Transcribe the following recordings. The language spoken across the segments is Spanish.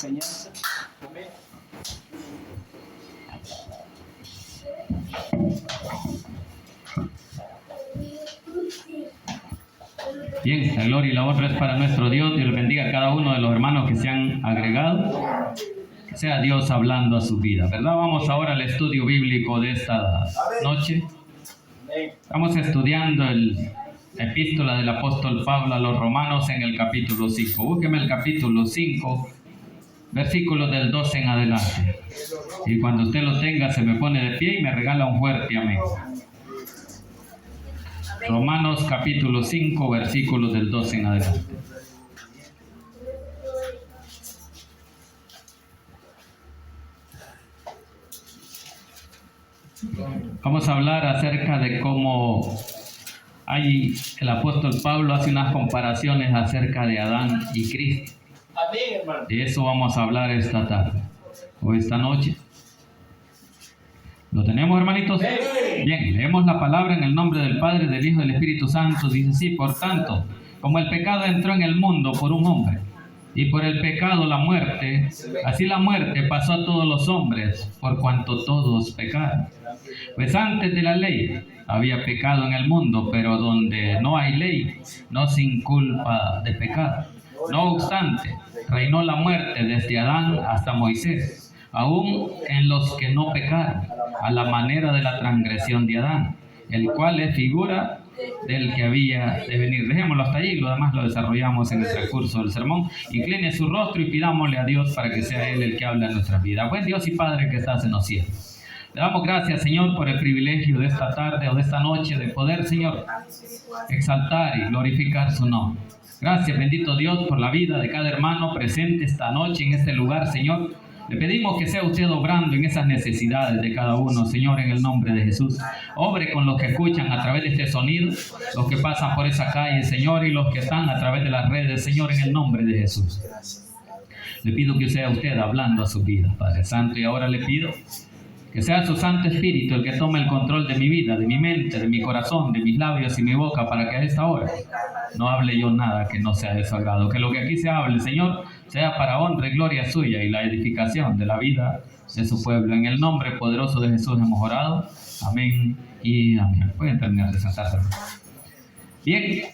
enseñanza. Amén. Bien, la gloria y la honra es para nuestro Dios. Dios bendiga a cada uno de los hermanos que se han agregado. Que sea Dios hablando a su vida, ¿verdad? Vamos ahora al estudio bíblico de esta noche. Estamos estudiando la epístola del apóstol Pablo a los romanos en el capítulo 5. Búsqueme el capítulo 5, versículos del 12 en adelante. Y cuando usted lo tenga, se me pone de pie y me regala un fuerte amén. Romanos capítulo 5, versículos del 12 en adelante. Vamos a hablar acerca de cómo el apóstol Pablo hace unas comparaciones acerca de Adán y Cristo. Amén, hermano. De eso vamos a hablar esta tarde o esta noche. ¿Lo tenemos, hermanitos? Bien, leemos la palabra en el nombre del Padre, del Hijo y del Espíritu Santo. Dice así: por tanto, como el pecado entró en el mundo por un hombre, y por el pecado la muerte, así la muerte pasó a todos los hombres, por cuanto todos pecaron. Pues antes de la ley había pecado en el mundo, pero donde no hay ley, no sin culpa de pecado. No obstante, reinó la muerte desde Adán hasta Moisés, aún en los que no pecaron, a la manera de la transgresión de Adán, el cual es figura del que había de venir. Dejémoslo hasta allí, lo demás lo desarrollamos en el transcurso del sermón. Incline su rostro y pidámosle a Dios para que sea Él el que habla en nuestra vida. Buen Dios y Padre que estás en los cielos, le damos gracias, Señor, por el privilegio de esta tarde o de esta noche de poder, Señor, exaltar y glorificar su nombre. Gracias, bendito Dios, por la vida de cada hermano presente esta noche en este lugar, Señor. Le pedimos que sea usted obrando en esas necesidades de cada uno, Señor, en el nombre de Jesús. Obre con los que escuchan a través de este sonido, los que pasan por esa calle, Señor, y los que están a través de las redes, Señor, en el nombre de Jesús. Le pido que sea usted hablando a su vida, Padre Santo, y ahora le pido que sea su Santo Espíritu el que tome el control de mi vida, de mi mente, de mi corazón, de mis labios y mi boca, para que a esta hora no hable yo nada que no sea de su agrado. Que lo que aquí se hable, Señor, sea para honra y gloria suya y la edificación de la vida de su pueblo. En el nombre poderoso de Jesús hemos orado. Amén y amén. Pueden terminar de sentarse. Bien,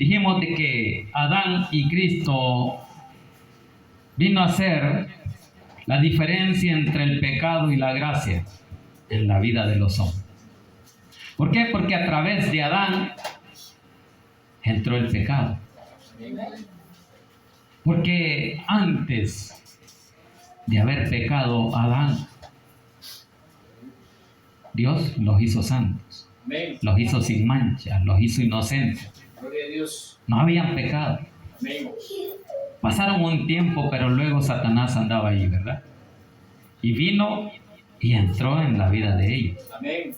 dijimos de que Adán y Cristo vino a ser la diferencia entre el pecado y la gracia en la vida de los hombres. ¿Por qué? Porque a través de Adán entró el pecado. Porque antes de haber pecado Adán, Dios los hizo santos, los hizo sin mancha, los hizo inocentes. No habían pecado. Pasaron un tiempo, pero luego Satanás andaba ahí, ¿verdad? Y vino y entró en la vida de ellos. Amén.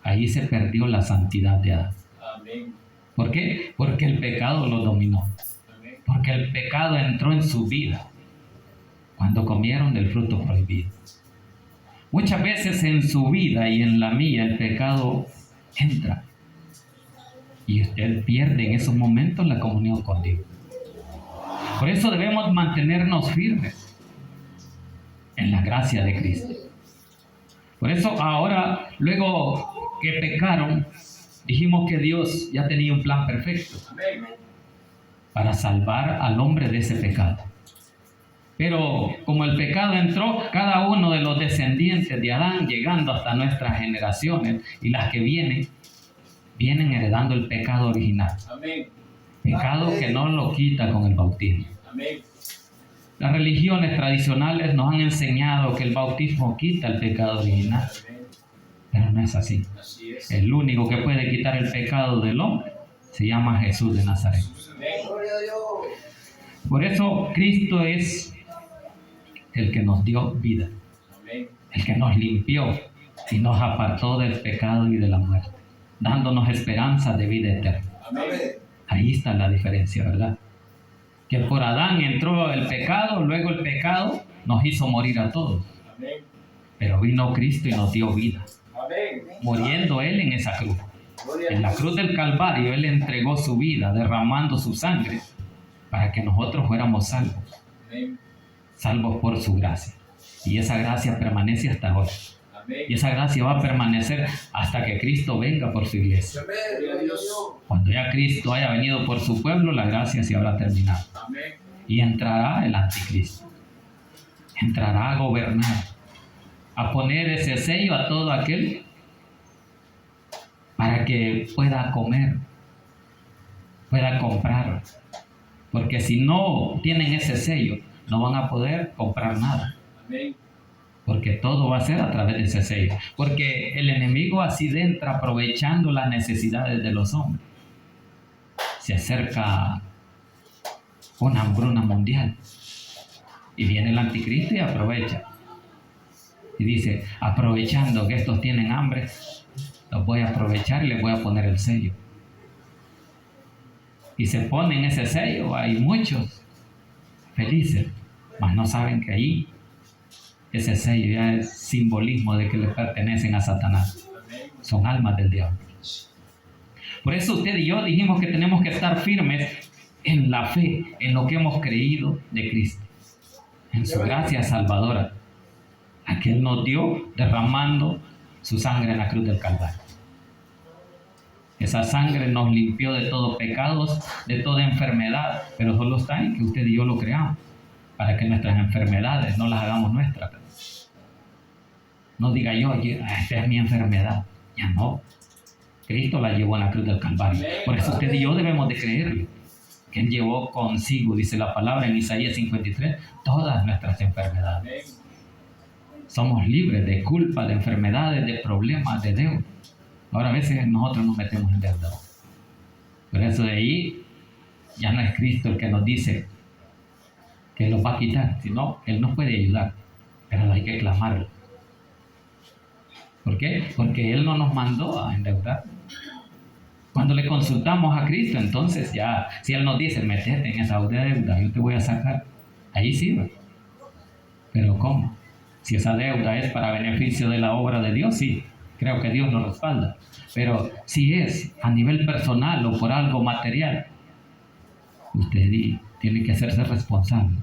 Ahí se perdió la santidad de Adán. Amén. ¿Por qué? Porque el pecado lo dominó. Amén. Porque el pecado entró en su vida cuando comieron del fruto prohibido. Muchas veces en su vida y en la mía el pecado entra. Y usted pierde en esos momentos la comunión con Dios. Por eso debemos mantenernos firmes en la gracia de Cristo. Por eso ahora, luego que pecaron, dijimos que Dios ya tenía un plan perfecto para salvar al hombre de ese pecado. Pero como el pecado entró, cada uno de los descendientes de Adán, llegando hasta nuestras generaciones y las que vienen heredando el pecado original. Amén. Pecado que no lo quita con el bautismo. Amén. Las religiones tradicionales nos han enseñado que el bautismo quita el pecado original. Pero no es así. Así es. El único que puede quitar el pecado del hombre se llama Jesús de Nazaret. Por eso Cristo es el que nos dio vida, el que nos limpió y nos apartó del pecado y de la muerte, dándonos esperanza de vida eterna. Amén. Ahí está la diferencia, ¿verdad? Que por Adán entró el pecado, luego el pecado nos hizo morir a todos. Amén. Pero vino Cristo y nos dio vida, Amén. muriendo Él en esa cruz. En la cruz del Calvario Él entregó su vida, derramando su sangre, para que nosotros fuéramos salvos. Amén. salvos por su gracia. Y esa gracia permanece hasta hoy. Amén. Y esa gracia va a permanecer hasta que Cristo venga por su iglesia. Gloria a Dios. Cuando ya Cristo haya venido por su pueblo, la gracia se habrá terminado. Amén. Y entrará el anticristo. Entrará a gobernar, a poner ese sello a todo aquel para que pueda comer, pueda comprar. Porque si no tienen ese sello, no van a poder comprar nada. Amén. Porque todo va a ser a través de ese sello. Porque el enemigo así entra aprovechando las necesidades de los hombres. Se acerca una hambruna mundial. Y viene el anticristo y aprovecha. Y dice, aprovechando que estos tienen hambre, los voy a aprovechar y les voy a poner el sello. Y se ponen ese sello, hay muchos felices, mas no saben que ahí ese sello ya es simbolismo de que le pertenecen a Satanás. Amén. Son almas del diablo. Por eso usted y yo dijimos que tenemos que estar firmes en la fe, en lo que hemos creído de Cristo, en su gracia salvadora, a que Él nos dio derramando su sangre en la cruz del Calvario. Esa sangre nos limpió de todo pecados, de toda enfermedad, pero solo está en que usted y yo lo creamos, para que nuestras enfermedades no las hagamos nuestras. No diga yo, esta es mi enfermedad. Ya no. Cristo la llevó en la cruz del Calvario. Por eso usted y yo debemos de creerle, que Él llevó consigo, dice la palabra en Isaías 53, todas nuestras enfermedades. Amén. Somos libres de culpa, de enfermedades, de problemas, de deuda. Ahora a veces nosotros nos metemos en deuda. Por eso de ahí ya no es Cristo el que nos dice que los va a quitar, sino Él nos puede ayudar, pero hay que clamarlo. ¿Por qué? Porque Él no nos mandó a endeudar. Cuando le consultamos a Cristo, entonces ya, si Él nos dice, metete en esa deuda, yo te voy a sacar, ahí sí va. Pero ¿cómo? Si esa deuda es para beneficio de la obra de Dios, sí, creo que Dios nos respalda. Pero si es a nivel personal o por algo material, usted tiene que hacerse responsable.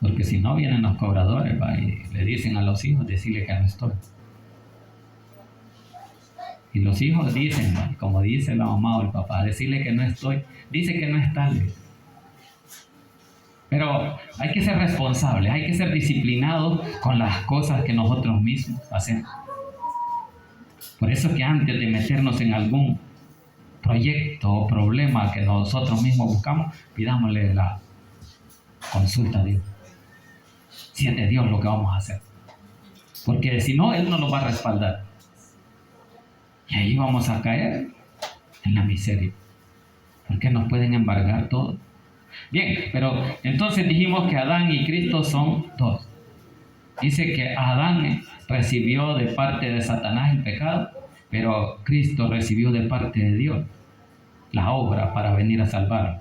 Porque si no, vienen los cobradores, ¿va? Y le dicen a los hijos, decirle que no estoy. Y los hijos dicen, ¿va? Como dice la mamá o el papá, decirle que no estoy, dice que no es tal vez. Pero hay que ser responsables, hay que ser disciplinados con las cosas que nosotros mismos hacemos. Por eso que antes de meternos en algún proyecto o problema que nosotros mismos buscamos, pidámosle la consulta a Dios. Si es de Dios lo que vamos a hacer. Porque si no, Él no nos va a respaldar. Y ahí vamos a caer en la miseria. Porque nos pueden embargar todo. Bien, pero entonces dijimos que Adán y Cristo son dos. Dice que Adán recibió de parte de Satanás el pecado, pero Cristo recibió de parte de Dios la obra para venir a salvarlo.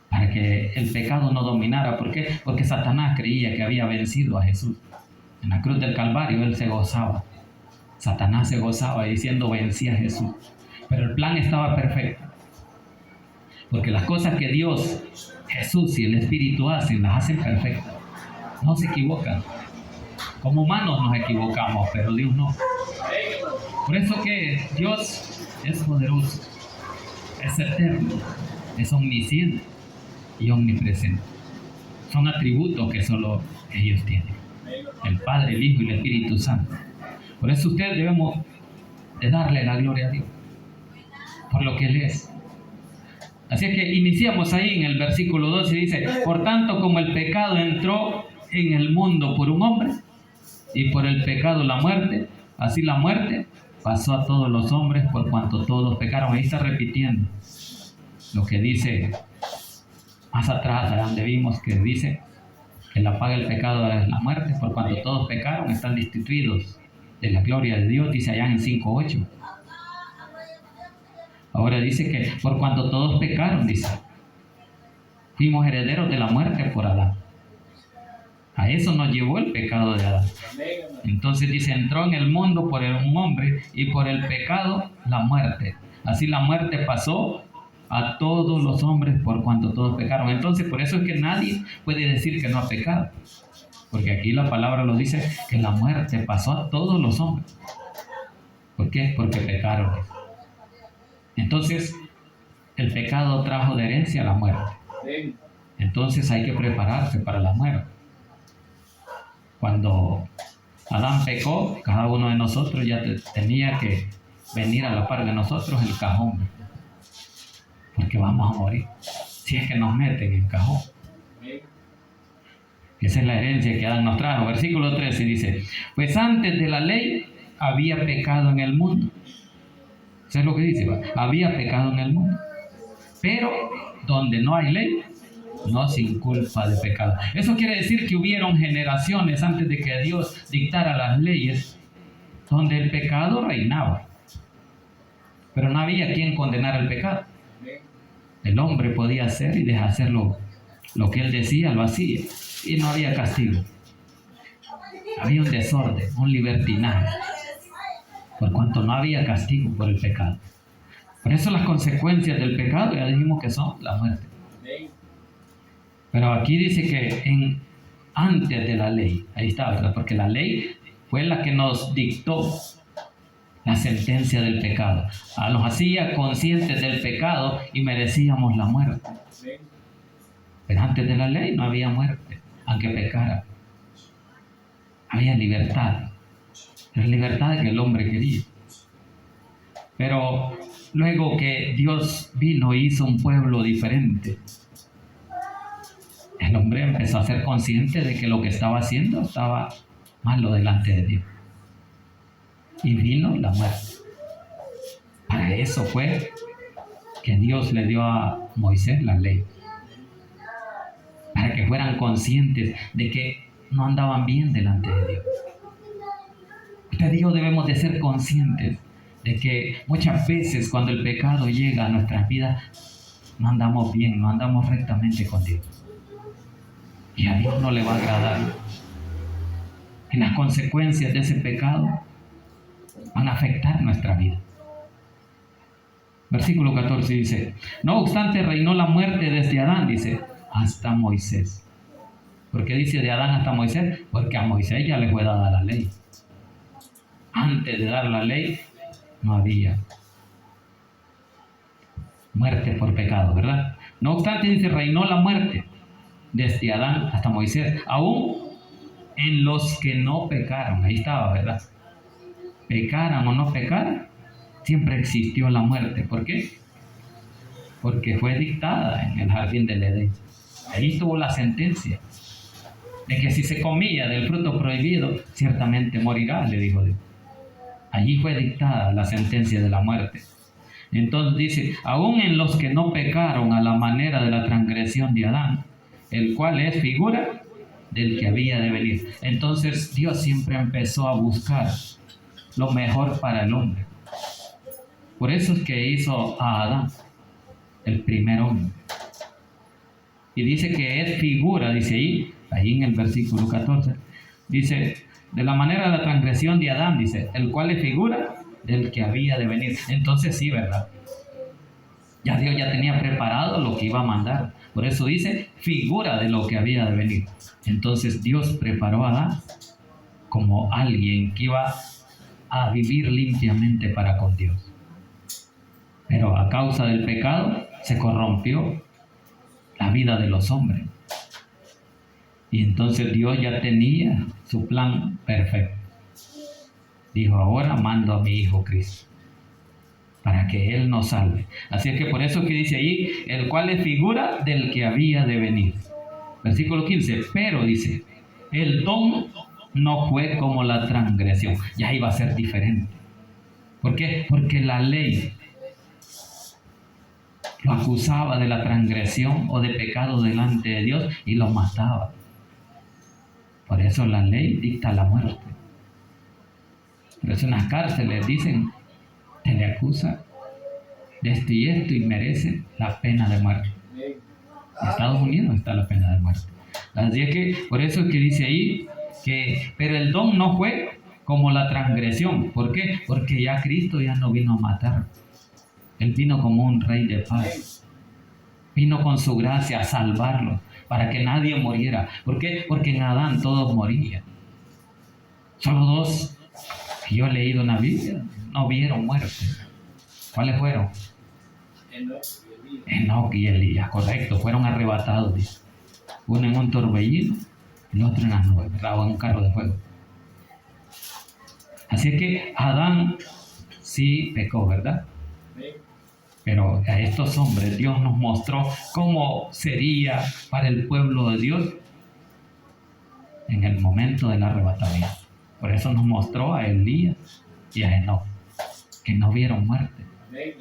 Para que el pecado no dominara. ¿Por qué? Porque Satanás creía que había vencido a Jesús. En la cruz del Calvario Él se gozaba. Satanás se gozaba diciendo vencía a Jesús. Pero el plan estaba perfecto. Porque las cosas que Dios, Jesús y el Espíritu hacen, las hacen perfectas. No se equivocan. Como humanos nos equivocamos, pero Dios no. Por eso que Dios es poderoso, es eterno, es omnisciente y omnipresente. Son atributos que solo ellos tienen. El Padre, el Hijo y el Espíritu Santo. Por eso ustedes debemos de darle la gloria a Dios. Por lo que Él es. Así es que iniciamos ahí en el versículo 12 y dice, por tanto como el pecado entró en el mundo por un hombre y por el pecado la muerte, así la muerte pasó a todos los hombres por cuanto todos pecaron. Ahí está repitiendo lo que dice más atrás, a donde vimos que dice que la paga del pecado es la muerte, por cuanto todos pecaron, están destituidos de la gloria de Dios, dice allá en 5:8. Ahora dice que por cuanto todos pecaron, dice, fuimos herederos de la muerte por Adán. A eso nos llevó el pecado de Adán. Entonces dice, entró en el mundo por un hombre y por el pecado la muerte. Así la muerte pasó a todos los hombres por cuanto todos pecaron. Entonces, por eso es que nadie puede decir que no ha pecado. Porque aquí la palabra lo dice, que la muerte pasó a todos los hombres. ¿Por qué? Porque pecaron. Entonces, el pecado trajo de herencia la muerte. Entonces hay que prepararse para la muerte. Cuando Adán pecó, cada uno de nosotros ya tenía que venir a la par de nosotros el cajón. Porque vamos a morir. Si es que nos meten en cajón. Esa es la herencia que Adán nos trajo. Versículo 13 dice, pues antes de la ley había pecado en el mundo. Eso es lo que dice, ¿va? Había pecado en el mundo. Pero donde no hay ley, no sin culpa de pecado. Eso quiere decir que hubieron generaciones antes de que Dios dictara las leyes donde el pecado reinaba. Pero no había quien condenar el pecado. El hombre podía hacer y deshacer lo que él decía, lo hacía. Y no había castigo. Había un desorden, un libertinaje. Por cuanto no había castigo por el pecado. Por eso las consecuencias del pecado ya dijimos que son la muerte. Pero aquí dice que antes de la ley, ahí está, ¿verdad? Porque la ley fue la que nos dictó la sentencia del pecado. Nos hacía conscientes del pecado y merecíamos la muerte. Pero antes de la ley no había muerte, aunque pecara. Había libertad. La libertad que el hombre quería. Pero luego que Dios vino e hizo un pueblo diferente, el hombre empezó a ser consciente de que lo que estaba haciendo estaba malo delante de Dios. Y vino la muerte. Para eso fue que Dios le dio a Moisés la ley. Para que fueran conscientes de que no andaban bien delante de Dios. Usted y yo debemos de ser conscientes de que muchas veces cuando el pecado llega a nuestras vidas, no andamos bien, no andamos rectamente con Dios. Y a Dios no le va a agradar. Y las consecuencias de ese pecado van a afectar nuestra vida. Versículo 14 dice, no obstante reinó la muerte desde Adán, dice, hasta Moisés. ¿Por qué dice de Adán hasta Moisés? Porque a Moisés ya le fue dada la ley. Antes de dar la ley, no había muerte por pecado, ¿verdad? No obstante, dice, reinó la muerte desde Adán hasta Moisés, aún en los que no pecaron. Ahí estaba, ¿verdad? Pecaran o no pecaran, siempre existió la muerte. ¿Por qué? Porque fue dictada en el jardín del Edén. Ahí tuvo la sentencia de que si se comía del fruto prohibido, ciertamente morirá, le dijo Dios. Allí fue dictada la sentencia de la muerte. Entonces dice, aún en los que no pecaron a la manera de la transgresión de Adán, el cual es figura del que había de venir. Entonces Dios siempre empezó a buscar lo mejor para el hombre. Por eso es que hizo a Adán el primer hombre. Y dice que es figura, dice ahí en el versículo 14, dice, de la manera de la transgresión de Adán, dice, el cual es figura del que había de venir. Entonces sí, ¿verdad? Ya Dios ya tenía preparado lo que iba a mandar. Por eso dice, figura de lo que había de venir. Entonces Dios preparó a Adán como alguien que iba a vivir limpiamente para con Dios. Pero a causa del pecado se corrompió la vida de los hombres. Y entonces Dios ya tenía su plan perfecto. Dijo, ahora mando a mi Hijo Cristo para que Él nos salve. Así es que por eso que dice ahí, el cual es figura del que había de venir. Versículo 15, pero dice, el don no fue como la transgresión. Ya iba a ser diferente. ¿Por qué? Porque la ley lo acusaba de la transgresión o de pecado delante de Dios y lo mataba. Por eso la ley dicta la muerte. Por eso en las cárceles dicen, se le acusa de esto y esto y merece la pena de muerte. En Estados Unidos está la pena de muerte. Así es que, por eso es que dice ahí, pero el don no fue como la transgresión. ¿Por qué? Porque ya Cristo ya no vino a matar. Él vino como un rey de paz. Vino con su gracia a salvarlo, para que nadie muriera. ¿Por qué? Porque en Adán todos morían. Solo dos que yo he leído en la Biblia no vieron muerte. ¿Cuáles fueron? Enoc y Elías, correcto, fueron arrebatados, dice. Uno en un torbellino, el otro en las nubes, ¿verdad? O en un carro de fuego. Así es que Adán sí pecó, ¿verdad? Pero a estos hombres Dios nos mostró cómo sería para el pueblo de Dios en el momento del arrebatamiento. Por eso nos mostró a Elías y a Enoc, que no vieron muerte.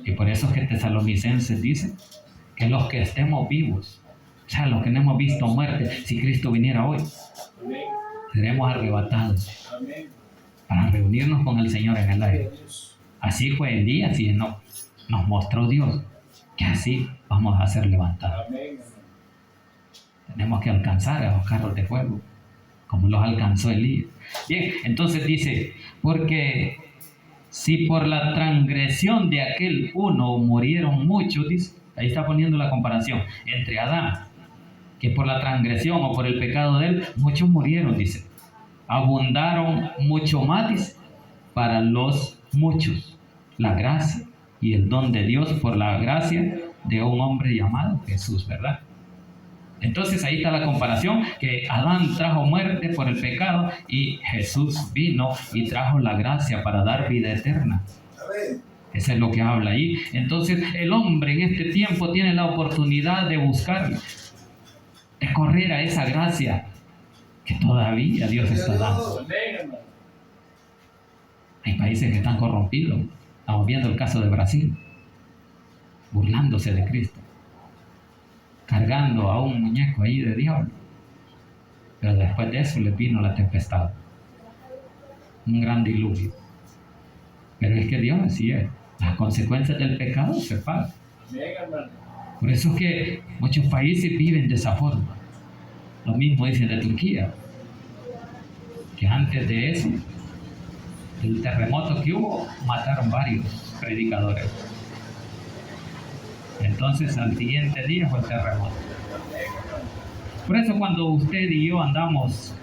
Y por eso es que Tesalonicenses dice que los que estemos vivos, o sea, los que no hemos visto muerte, si Cristo viniera hoy, seremos arrebatados para reunirnos con el Señor en el aire. Así fue Elías y Enoc. Nos mostró Dios que así vamos a ser levantados. Tenemos que alcanzar a los carros de fuego, como los alcanzó Elías. Bien, entonces dice, porque si por la transgresión de aquel uno murieron muchos, dice, ahí está poniendo la comparación entre Adán, que por la transgresión o por el pecado de él, muchos murieron, dice. Abundaron mucho más, dice, para los muchos la gracia y el don de Dios por la gracia de un hombre llamado Jesús, ¿verdad? Entonces ahí está la comparación, que Adán trajo muerte por el pecado y Jesús vino y trajo la gracia para dar vida eterna. Eso es lo que habla ahí. Entonces el hombre en este tiempo tiene la oportunidad de buscar, de correr a esa gracia que todavía Dios está dando. Hay países que están corrompidos. Estamos viendo el caso de Brasil, burlándose de Cristo, cargando a un muñeco ahí de diablo. Pero después de eso les vino la tempestad, un gran diluvio. Pero es que Dios así es. Las consecuencias del pecado se pagan. Por eso es que muchos países viven de esa forma. Lo mismo dicen de Turquía, que antes de eso, el terremoto que hubo, mataron varios predicadores. Entonces al siguiente día fue el terremoto. Por eso cuando usted y yo andamos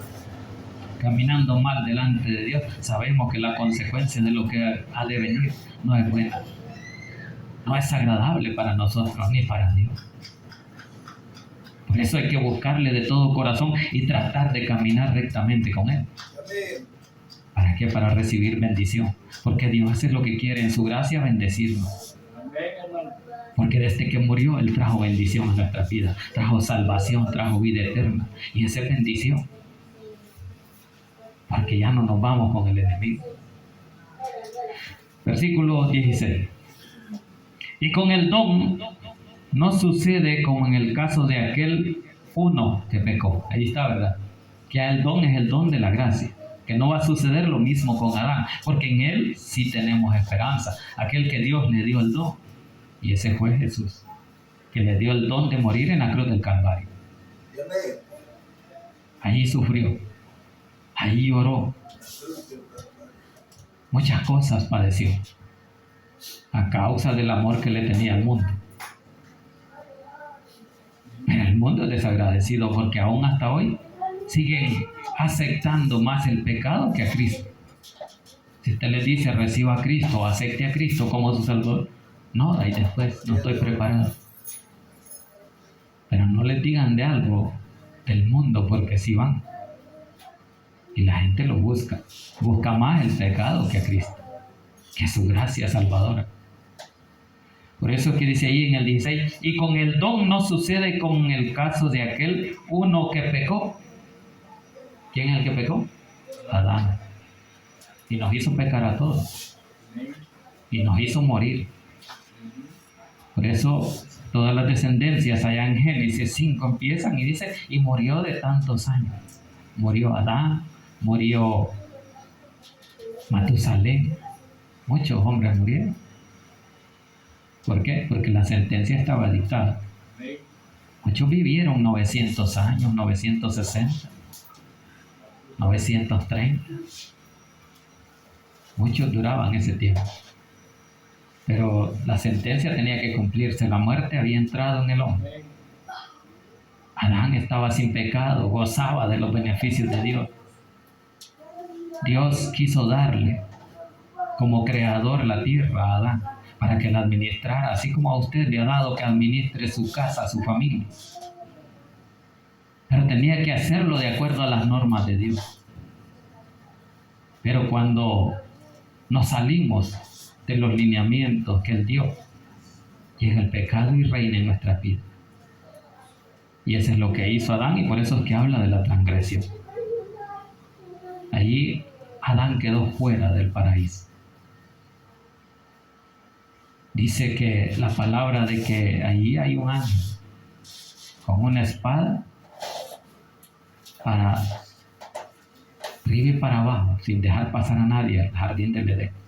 caminando mal delante de Dios, sabemos que la consecuencia de lo que ha de venir no es buena, no es agradable para nosotros ni para Dios. Por eso hay que buscarle de todo corazón y tratar de caminar rectamente con Él. ¿Para qué? Para recibir bendición. Porque Dios hace lo que quiere en su gracia, bendecirnos. Porque desde que murió, Él trajo bendición a nuestra vida, trajo salvación, trajo vida eterna. Y esa es bendición. Porque ya no nos vamos con el enemigo. Versículo 16. Y con el don no sucede como en el caso de aquel uno que pecó. Ahí está, ¿verdad? Que el don es el don de la gracia. Que no va a suceder lo mismo con Adán, porque en él sí tenemos esperanza. Aquel que Dios le dio el don, y ese fue Jesús, que le dio el don de morir en la cruz del Calvario. Allí sufrió, allí lloró, muchas cosas padeció, a causa del amor que le tenía al mundo. Pero el mundo es desagradecido, porque aún hasta hoy siguen aceptando más el pecado que a Cristo. Si usted le dice reciba a Cristo, acepte a Cristo como su Salvador, no, ahí después no estoy preparado. Pero no les digan de algo del mundo, porque si van. Y la gente lo busca más el pecado que a Cristo, que su gracia salvadora. Por eso es que dice ahí en el 16, y con el don no sucede como en el caso de aquel uno que pecó. ¿Quién es el que pecó? Adán. Y nos hizo pecar a todos. Y nos hizo morir. Por eso todas las descendencias allá en Génesis 5 empiezan y dice, y murió de tantos años. Murió Adán, murió Matusalén. Muchos hombres murieron. ¿Por qué? Porque la sentencia estaba dictada. Muchos vivieron 900 años, 960. 930. Muchos duraban ese tiempo. Pero la sentencia tenía que cumplirse. La muerte había entrado en el hombre. Adán estaba sin pecado, gozaba de los beneficios de Dios. Dios quiso darle como creador la tierra a Adán para que la administrara, así como a usted le ha dado que administre su casa, su familia. Pero tenía que hacerlo de acuerdo a las normas de Dios. Pero cuando nos salimos de los lineamientos que Él dio, llega el pecado y reina en nuestra vida. Y eso es lo que hizo Adán, y por eso es que habla de la transgresión. Allí Adán quedó fuera del paraíso. Dice que la palabra de que allí hay un ángel con una espada para arriba y para abajo, sin dejar pasar a nadie al jardín del Edén.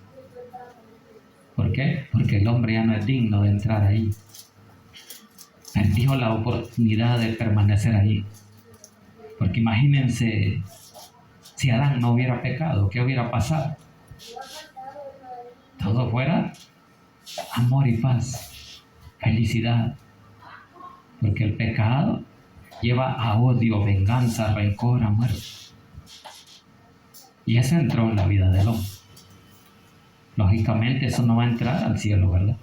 ¿Por qué? Porque el hombre ya no es digno de entrar ahí. Perdió la oportunidad de permanecer ahí. Porque imagínense, si Adán no hubiera pecado, ¿qué hubiera pasado? Todo fuera amor y paz, felicidad. Porque el pecado lleva a odio, venganza, rencor, a muerte. Y eso entró en la vida del hombre. Lógicamente eso no va a entrar al cielo, ¿verdad?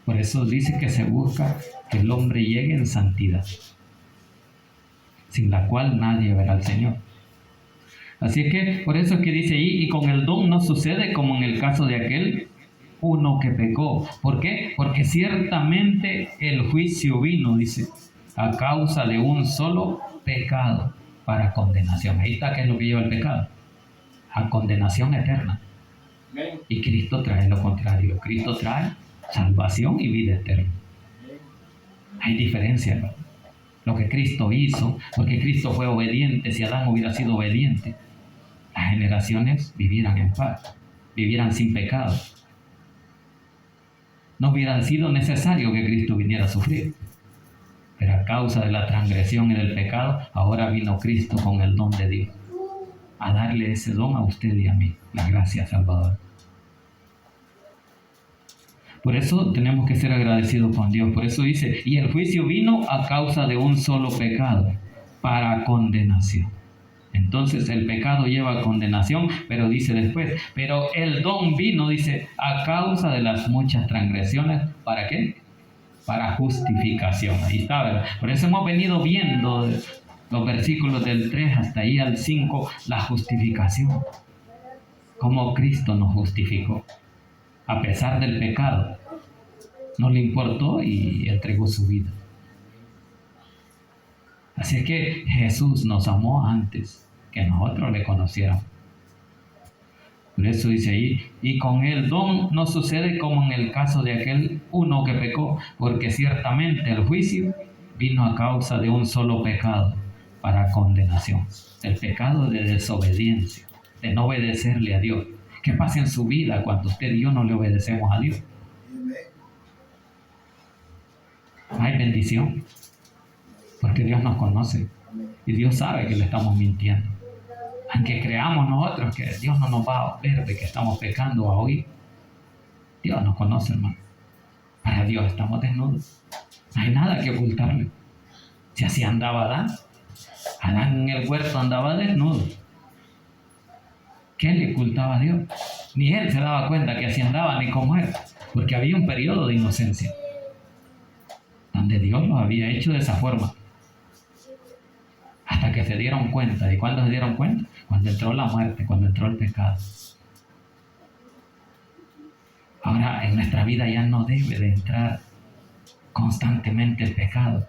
Por eso dice que se busca que el hombre llegue en santidad, sin la cual nadie verá al Señor. Así que por eso es que dice ahí, y con el don no sucede como en el caso de aquel uno que pecó. ¿Por qué? Porque ciertamente el juicio vino, dice, a causa de un solo pecado para condenación. Ahí está, ¿qué es lo que lleva el pecado? A condenación eterna. Y Cristo trae lo contrario. Cristo trae salvación y vida eterna. Hay diferencia, ¿verdad? Lo que Cristo hizo, porque Cristo fue obediente. Si Adán hubiera sido obediente, las generaciones vivieran en paz, vivieran sin pecado. No hubiera sido necesario que Cristo viniera a sufrir. Pero a causa de la transgresión y del pecado, ahora vino Cristo con el don de Dios a darle ese don a usted y a mí, la gracia salvadora. Por eso tenemos que ser agradecidos con Dios. Por eso dice, y el juicio vino a causa de un solo pecado, para condenación. Entonces el pecado lleva a condenación, pero dice después, pero el don vino, dice, a causa de las muchas transgresiones. ¿Para qué? Para justificación. Ahí está, ¿verdad? Por eso hemos venido viendo los versículos del 3 hasta ahí al 5, la justificación. Cómo Cristo nos justificó. A pesar del pecado, no le importó y entregó su vida. Así que Jesús nos amó antes que nosotros le conociéramos. Por eso dice ahí, y con el don no sucede como en el caso de aquel uno que pecó, porque ciertamente el juicio vino a causa de un solo pecado, para condenación. El pecado de desobediencia, de no obedecerle a Dios. ¿Qué pasa en su vida cuando usted y yo no le obedecemos a Dios? Hay bendición, porque Dios nos conoce y Dios sabe que le estamos mintiendo. Aunque creamos nosotros que Dios no nos va a ver de que estamos pecando o a oír, Dios nos conoce, hermano. Para Dios estamos desnudos. No hay nada que ocultarle. Si así andaba Adán, Adán en el huerto andaba desnudo. ¿Qué le ocultaba a Dios? Ni él se daba cuenta que así andaba ni cómo era, porque había un periodo de inocencia donde Dios lo había hecho de esa forma, hasta que se dieron cuenta. ¿Y cuándo se dieron cuenta? Cuando entró la muerte, cuando entró el pecado. Ahora en nuestra vida ya no debe de entrar constantemente el pecado.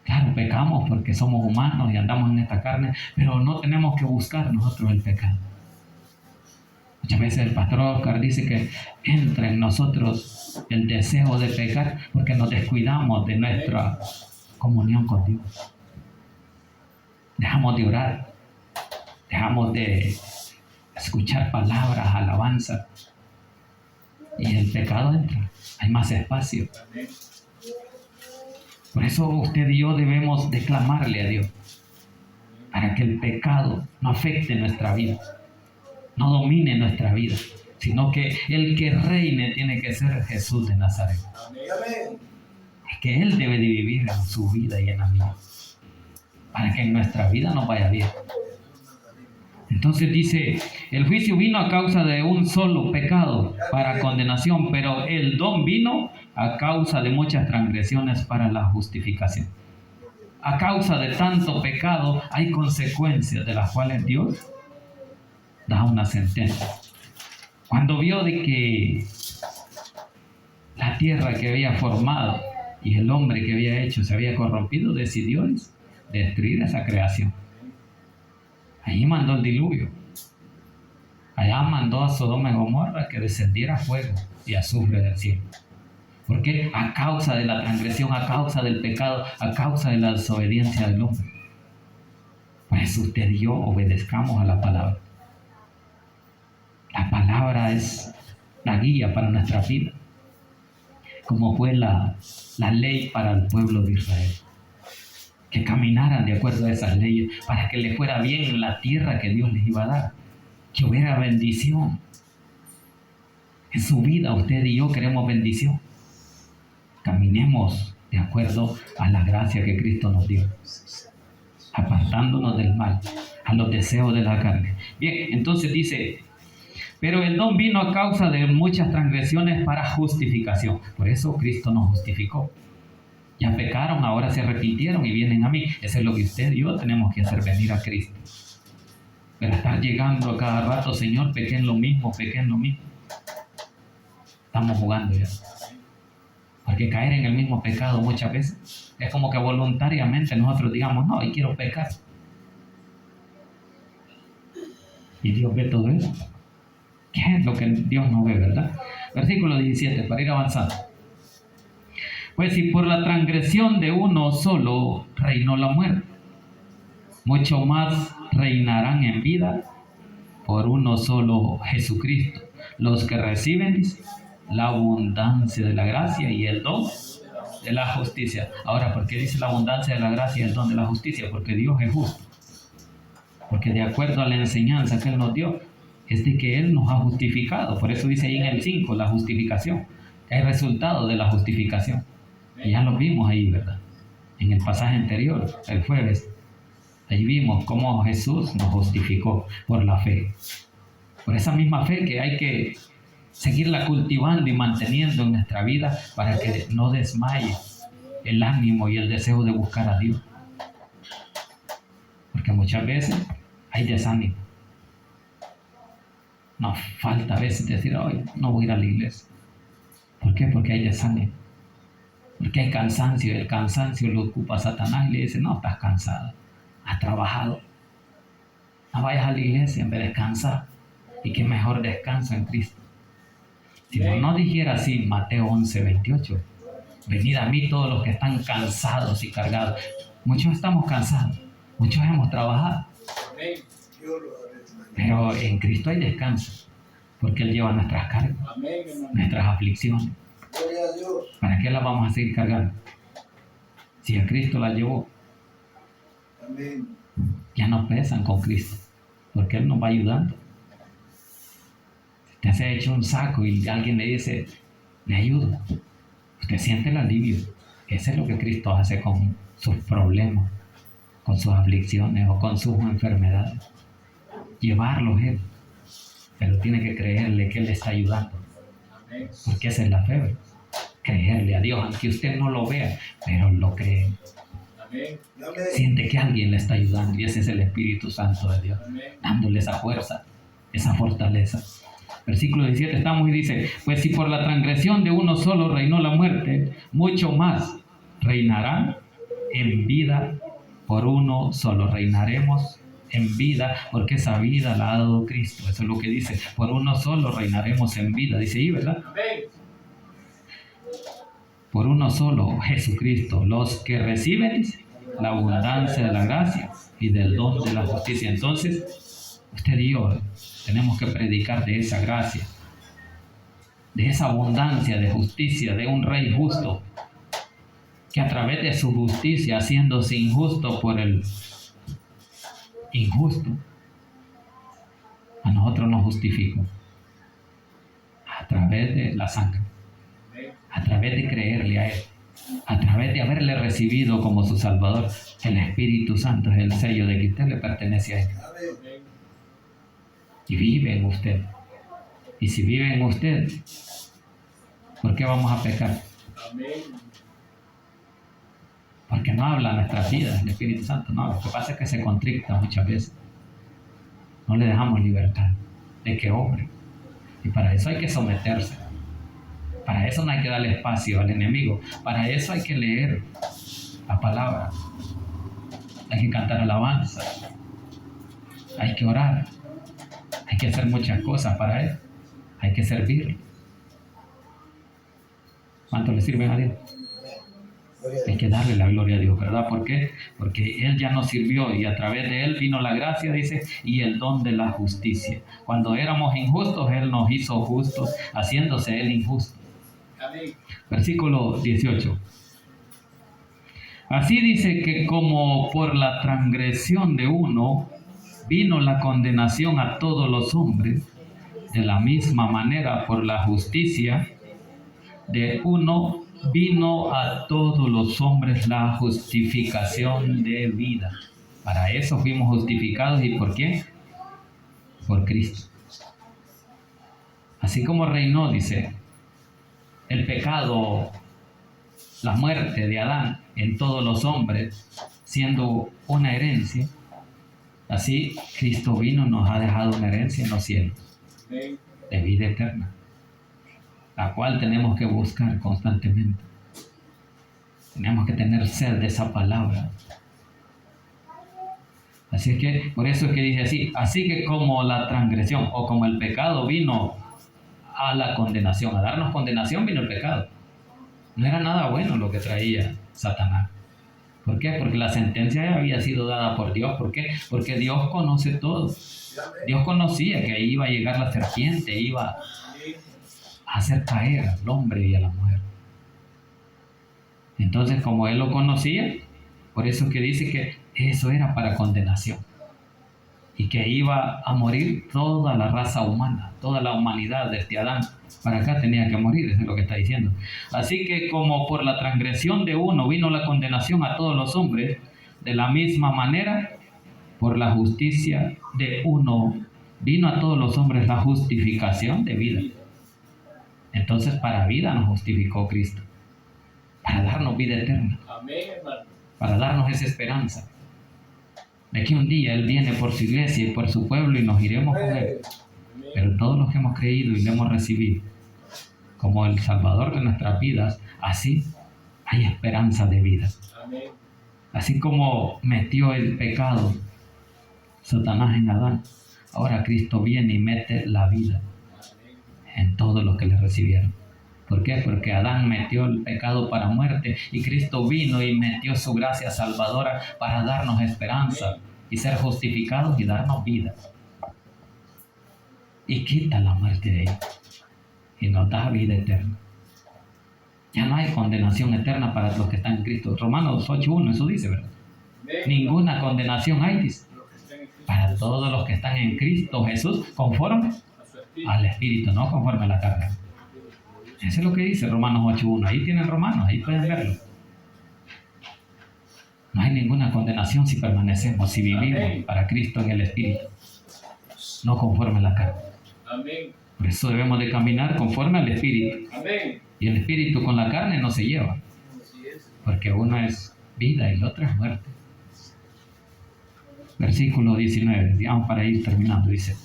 Claro, pecamos porque somos humanos y andamos en esta carne, pero no tenemos que buscar nosotros el pecado. Muchas veces el pastor Oscar dice que entra en nosotros el deseo de pecar porque nos descuidamos de nuestra comunión con Dios. Dejamos de orar, dejamos de escuchar palabras, alabanza, y el pecado entra, hay más espacio. Por eso usted y yo debemos declamarle a Dios, para que el pecado no afecte nuestra vida, no domine nuestra vida, sino que el que reine tiene que ser Jesús de Nazaret. Amén. Es que Él debe de vivir en su vida y en la mía, para que en nuestra vida nos vaya bien. Entonces dice, el juicio vino a causa de un solo pecado para condenación, pero el don vino a causa de muchas transgresiones para la justificación. A causa de tanto pecado hay consecuencias de las cuales Dios da una sentencia. Cuando vio de que la tierra que había formado y el hombre que había hecho se había corrompido, decidió destruir esa creación. Allí mandó el diluvio. Allá mandó a Sodoma y Gomorra que descendiera fuego y azufre del cielo. Porque a causa de la transgresión, a causa del pecado, a causa de la desobediencia del hombre. Por eso usted y yo obedezcamos a la palabra. La palabra es la guía para nuestra vida, como fue la ley para el pueblo de Israel. Que caminaran de acuerdo a esas leyes para que les fuera bien en la tierra que Dios les iba a dar, que hubiera bendición. En su vida usted y yo queremos bendición. Caminemos de acuerdo a la gracia que Cristo nos dio, apartándonos del mal, a los deseos de la carne. Bien, entonces dice, pero el don vino a causa de muchas transgresiones para justificación. Por eso Cristo nos justificó. Ya pecaron, ahora se arrepintieron y vienen a mí. Eso es lo que usted y yo tenemos que hacer, venir a Cristo. Pero estar llegando a cada rato, Señor, pequé en lo mismo. Estamos jugando ya. Porque caer en el mismo pecado muchas veces es como que voluntariamente nosotros digamos, no, hoy quiero pecar. Y Dios ve todo eso. ¿Qué es lo que Dios no ve, verdad? Versículo 17, para ir avanzando. Pues si por la transgresión de uno solo reinó la muerte, mucho más reinarán en vida por uno solo Jesucristo, los que reciben la abundancia de la gracia y el don de la justicia. Ahora, ¿por qué dice la abundancia de la gracia y el don de la justicia? Porque Dios es justo. Porque de acuerdo a la enseñanza que Él nos dio, es de que Él nos ha justificado. Por eso dice ahí en el 5, la justificación. Es resultado de la justificación. Y ya lo vimos ahí, ¿verdad? En el pasaje anterior, el jueves. Ahí vimos cómo Jesús nos justificó por la fe. Por esa misma fe que hay que seguirla cultivando y manteniendo en nuestra vida para que no desmaye el ánimo y el deseo de buscar a Dios. Porque muchas veces hay desánimo. Nos falta a veces decir, hoy no voy a ir a la iglesia. ¿Por qué? Porque hay desánimo. Porque hay cansancio. El cansancio lo ocupa Satanás y le dice, no, estás cansado. Has trabajado. No vayas a la iglesia en vez de descansar. Y qué mejor descanso en Cristo. Si no dijera así Mateo 11:28. Venid a mí todos los que están cansados y cargados. Muchos estamos cansados. Muchos hemos trabajado. Pero en Cristo hay descanso. Porque Él lleva nuestras cargas. Nuestras aflicciones. ¿Para qué las vamos a seguir cargando? Si a Cristo las llevó. Ya no pesan con Cristo. Porque Él nos va ayudando. Usted se ha hecho un saco y alguien le dice, le ayudo. Usted siente el alivio. Eso es lo que Cristo hace con sus problemas, con sus aflicciones o con sus enfermedades. Llevarlos Él. Pero tiene que creerle que Él le está ayudando. Porque esa es la fe, ¿verdad? Creerle a Dios, aunque usted no lo vea, pero lo cree. Siente que alguien le está ayudando y ese es el Espíritu Santo de Dios, dándole esa fuerza, esa fortaleza. Versículo 17 estamos y dice, pues si por la transgresión de uno solo reinó la muerte, mucho más reinarán en vida por uno solo. Reinaremos en vida porque esa vida la ha dado Cristo. Eso es lo que dice, por uno solo reinaremos en vida. Dice ahí, ¿verdad? Por uno solo, Jesucristo, los que reciben la abundancia de la gracia y del don de la justicia. Entonces, usted y yo tenemos que predicar de esa gracia, de esa abundancia de justicia, de un rey justo, que a través de su justicia, haciéndose injusto por el injusto, a nosotros nos justificó. través de la sangre, a través de creerle a Él, a través de haberle recibido como su Salvador. El Espíritu Santo es el sello de que usted le pertenece a Él y vive en usted. Y si vive en usted, ¿por qué vamos a pecar? Porque no habla nuestras vidas el Espíritu Santo. No, lo que pasa es que se contricta muchas veces. No le dejamos libertad de que obre. Y para eso hay que someterse. Para eso no hay que darle espacio al enemigo. Para eso hay que leer la palabra. Hay que cantar alabanza. Hay que orar. Hay que hacer muchas cosas para Él. Hay que servirle. ¿Cuánto le sirven a Dios? Hay que darle la gloria a Dios, ¿verdad? ¿Por qué? Porque Él ya nos sirvió y a través de Él vino la gracia, dice, y el don de la justicia. Cuando éramos injustos, Él nos hizo justos, haciéndose Él injusto. Versículo 18. Así dice que como por la transgresión de uno vino la condenación a todos los hombres, de la misma manera por la justicia de uno vino a todos los hombres la justificación de vida. Para eso fuimos justificados. ¿Y por qué? Por Cristo. Así como reinó, dice, el pecado, la muerte de Adán en todos los hombres, siendo una herencia, así Cristo vino y nos ha dejado una herencia en los cielos, de vida eterna, la cual tenemos que buscar constantemente. Tenemos que tener sed de esa palabra. Así es que, por eso es que dice así que como la transgresión o como el pecado vino a la condenación, a darnos condenación, vino el pecado. No era nada bueno lo que traía Satanás. ¿Por qué? Porque la sentencia ya había sido dada por Dios. ¿Por qué? Porque Dios conoce todo. Dios conocía que ahí iba a llegar la serpiente, iba a hacer caer al hombre y a la mujer. Entonces, como Él lo conocía, por eso es que dice que eso era para condenación. Y que iba a morir toda la raza humana, toda la humanidad desde Adán para acá tenía que morir, eso es lo que está diciendo. Así que como por la transgresión de uno vino la condenación a todos los hombres, de la misma manera, por la justicia de uno vino a todos los hombres la justificación de vida. Entonces para vida nos justificó Cristo, para darnos vida eterna, para darnos esa esperanza de que un día Él viene por su iglesia y por su pueblo y nos iremos con Él. Pero todos los que hemos creído y le hemos recibido como el Salvador de nuestras vidas, así hay esperanza de vida. Así como metió el pecado Satanás en Adán, ahora Cristo viene y mete la vida en todos los que le recibieron. ¿Por qué? Porque Adán metió el pecado para muerte y Cristo vino y metió su gracia salvadora para darnos esperanza y ser justificados y darnos vida. Y quita la muerte de ellos y nos da vida eterna. Ya no hay condenación eterna para los que están en Cristo. Romanos 8:1, eso dice, ¿verdad? Ninguna condenación hay, dice, para todos los que están en Cristo Jesús, conforme al Espíritu, no conforme a la carne. Eso es lo que dice Romanos 8:1. Ahí tienen Romanos, ahí pueden verlo. No hay ninguna condenación si permanecemos, si vivimos para Cristo en el Espíritu, no conforme a la carne. Por eso debemos de caminar conforme al Espíritu. Y el Espíritu con la carne no se lleva, porque uno es vida y el otro es muerte. Versículo 19, digamos para ir terminando, dice: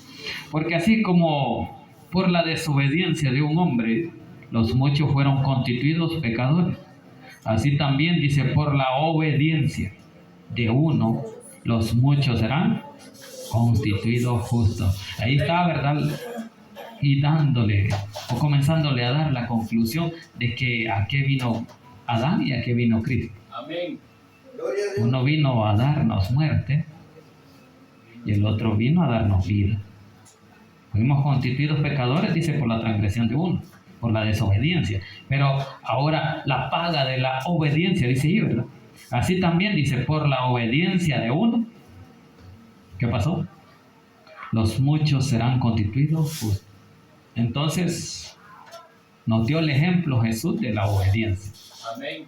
porque así como por la desobediencia de un hombre los muchos fueron constituidos pecadores, así también, dice, por la obediencia de uno los muchos serán constituidos justos. Ahí está, ¿verdad? Y dándole o comenzándole a dar la conclusión de que a qué vino Adán y a qué vino Cristo. Uno vino a darnos muerte y el otro vino a darnos vida. Fuimos constituidos pecadores, dice, por la transgresión de uno, por la desobediencia. Pero ahora la paga de la obediencia, dice ahí, ¿verdad? Así también, dice, por la obediencia de uno, ¿qué pasó? Los muchos serán constituidos justos. Entonces, Nos dio el ejemplo Jesús de la obediencia. Amén.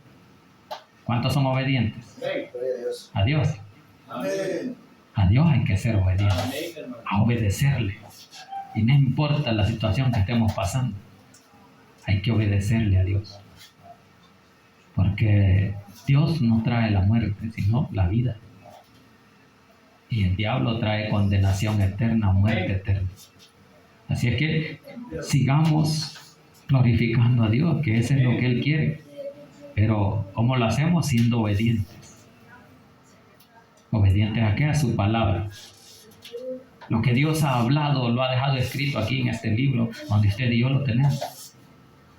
¿Cuántos son obedientes? Amén. Gloria a Dios. A Dios. Amén. A Dios hay que ser obedientes. Amén, hermano. A obedecerle. Y no importa la situación que estemos pasando, hay que obedecerle a Dios. Porque Dios no trae la muerte, sino la vida. Y el diablo trae condenación eterna, muerte eterna. Así es que sigamos glorificando a Dios, que eso es lo que Él quiere. Pero ¿cómo lo hacemos? Siendo obedientes. ¿Obedientes a qué? A su palabra. Lo que Dios ha hablado, lo ha dejado escrito aquí en este libro, donde usted y yo lo tenemos.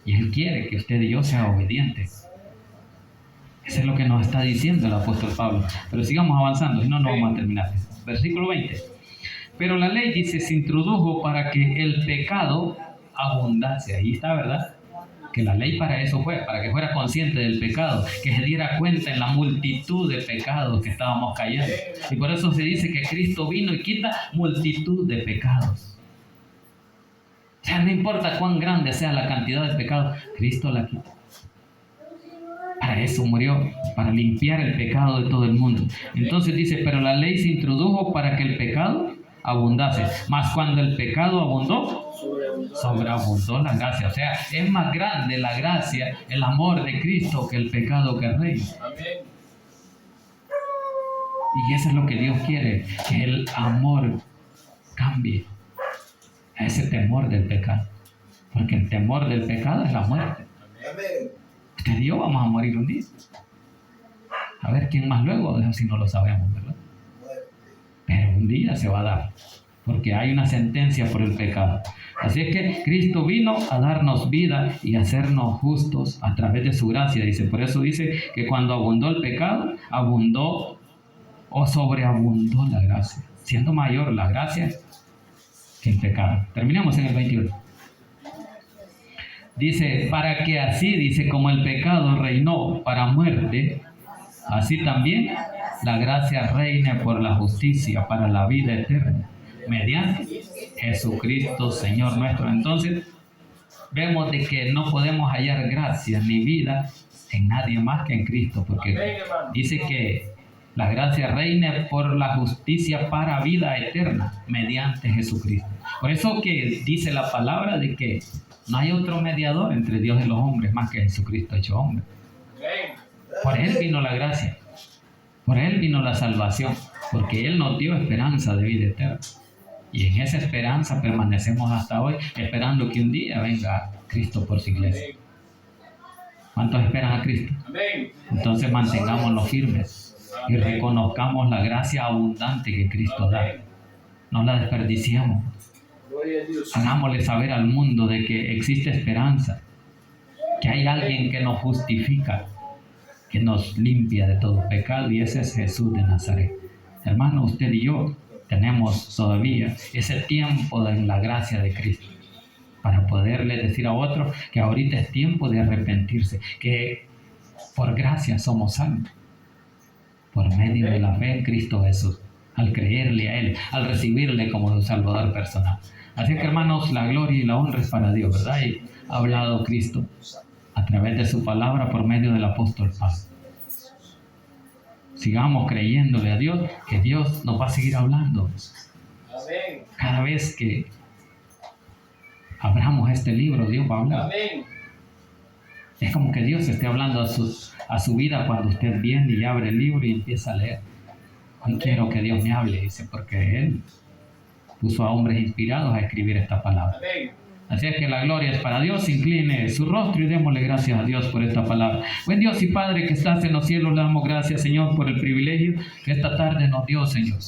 Y Él quiere que usted y yo sean obedientes. Eso es lo que nos está diciendo el apóstol Pablo. Pero sigamos avanzando, si no, no vamos a terminar. Versículo 20. Pero la ley, dice, se introdujo para que el pecado abundase. Ahí está, ¿verdad? Que la ley para eso fue, para que fuera consciente del pecado, que se diera cuenta en la multitud de pecados que estábamos cayendo. Y por eso se dice que Cristo vino y quita multitud de pecados. O sea, no importa cuán grande sea la cantidad de pecados, Cristo la quita. Para eso murió, para limpiar el pecado de todo el mundo. Entonces dice, pero la ley se introdujo para que el pecado abundase. Mas cuando el pecado abundó, sobreabundó la gracia. O sea, es más grande la gracia, el amor de Cristo que el pecado que reina. Amén. Y eso es lo que Dios quiere, que el amor cambie a ese temor del pecado. Porque el temor del pecado es la muerte. Amén. Usted y yo vamos a morir un día. A ver quién más luego, eso sí no lo sabemos, ¿verdad? Pero un día se va a dar, porque hay una sentencia por el pecado. Así es que Cristo vino a darnos vida y hacernos justos a través de su gracia. Dice, por eso dice que cuando abundó el pecado, abundó o sobreabundó la gracia, siendo mayor la gracia que el pecado. Terminamos en el 21. Dice, para que así, dice, como el pecado reinó para muerte, así también la gracia reine por la justicia para la vida eterna, mediante Jesucristo, Señor nuestro. Entonces, vemos de que no podemos hallar gracia ni vida en nadie más que en Cristo, porque dice que la gracia reine por la justicia para vida eterna, mediante Jesucristo. Por eso que dice la palabra de que no hay otro mediador entre Dios y los hombres más que Jesucristo hecho hombre. Por Él vino la gracia. Por Él vino la salvación. Porque Él nos dio esperanza de vida eterna. Y en esa esperanza permanecemos hasta hoy, esperando que un día venga Cristo por su iglesia. ¿Cuántos esperan a Cristo? Entonces mantengámonos firmes y reconozcamos la gracia abundante que Cristo da. No la desperdiciemos. Gloria a Dios. Hagámosle saber al mundo de que existe esperanza, que hay alguien que nos justifica, que nos limpia de todo pecado, y ese es Jesús de Nazaret. Hermano, usted y yo tenemos todavía ese tiempo en la gracia de Cristo para poderle decir a otros que ahorita es tiempo de arrepentirse, que por gracia somos salvos, por medio de la fe en Cristo Jesús, al creerle a Él, al recibirle como su Salvador personal. Así que, hermanos, la gloria y la honra es para Dios, ¿verdad? Y ha hablado Cristo a través de su palabra por medio del apóstol Pablo. Sigamos creyéndole a Dios, que Dios nos va a seguir hablando. Amén. Cada vez que abramos este libro, Dios va a hablar. Amén. Es como que Dios esté hablando a su vida cuando usted viene y abre el libro y empieza a leer. Hoy quiero que Dios me hable, dice, porque Él puso a hombres inspirados a escribir esta palabra. Amén. Así es que la gloria es para Dios. Incline su rostro y démosle gracias a Dios por esta palabra. Buen Dios y Padre que estás en los cielos, le damos gracias, Señor, por el privilegio que esta tarde nos dio, Señor.